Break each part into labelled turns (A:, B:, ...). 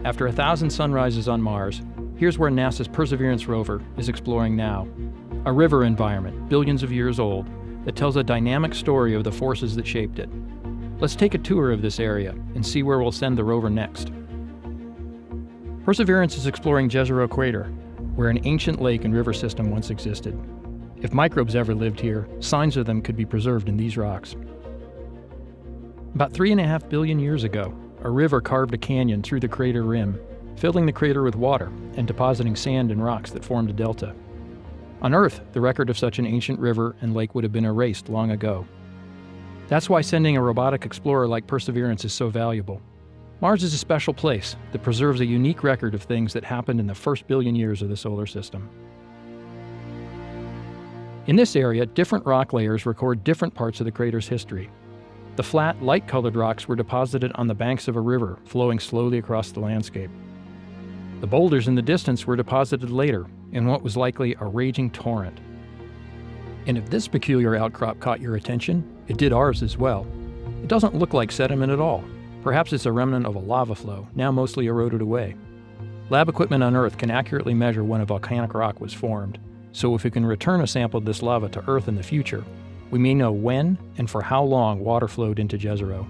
A: After 1,000 sunrises on Mars, here's where NASA's Perseverance rover is exploring now. A river environment, billions of years old, that tells a dynamic story of the forces that shaped it. Let's take a tour of this area and see where we'll send the rover next. Perseverance is exploring Jezero Crater, where an ancient lake and river system once existed. If microbes ever lived here, signs of them could be preserved in these rocks. About 3.5 billion years ago, a river carved a canyon through the crater rim, filling the crater with water and depositing sand and rocks that formed a delta. On Earth, the record of such an ancient river and lake would have been erased long ago. That's why sending a robotic explorer like Perseverance is so valuable. Mars is a special place that preserves a unique record of things that happened in the first billion years of the solar system. In this area, different rock layers record different parts of the crater's history. The flat, light-colored rocks were deposited on the banks of a river flowing slowly across the landscape. The boulders in the distance were deposited later in what was likely a raging torrent. And if this peculiar outcrop caught your attention, it did ours as well. It doesn't look like sediment at all. Perhaps it's a remnant of a lava flow, now mostly eroded away. Lab equipment on Earth can accurately measure when a volcanic rock was formed, so if we can return a sample of this lava to Earth in the future, we may know when and for how long water flowed into Jezero.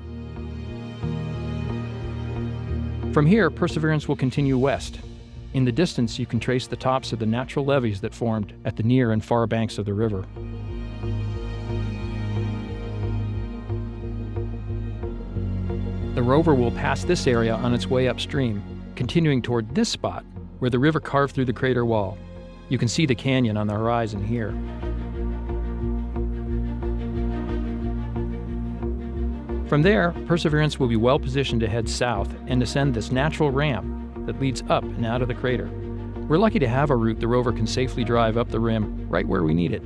A: From here, Perseverance will continue west. In the distance, you can trace the tops of the natural levees that formed at the near and far banks of the river. The rover will pass this area on its way upstream, continuing toward this spot, where the river carved through the crater wall. You can see the canyon on the horizon here. From there, Perseverance will be well positioned to head south and ascend this natural ramp that leads up and out of the crater. We're lucky to have a route the rover can safely drive up the rim right where we need it.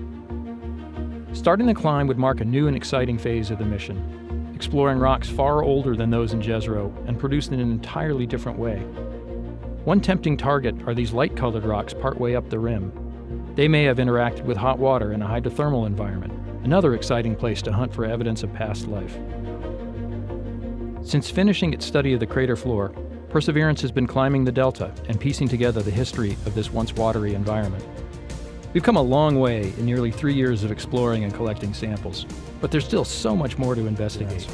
A: Starting the climb would mark a new and exciting phase of the mission, exploring rocks far older than those in Jezero and produced in an entirely different way. One tempting target are these light-colored rocks partway up the rim. They may have interacted with hot water in a hydrothermal environment, another exciting place to hunt for evidence of past life. Since finishing its study of the crater floor, Perseverance has been climbing the delta and piecing together the history of this once watery environment. We've come a long way in nearly 3 years of exploring and collecting samples, but there's still so much more to investigate.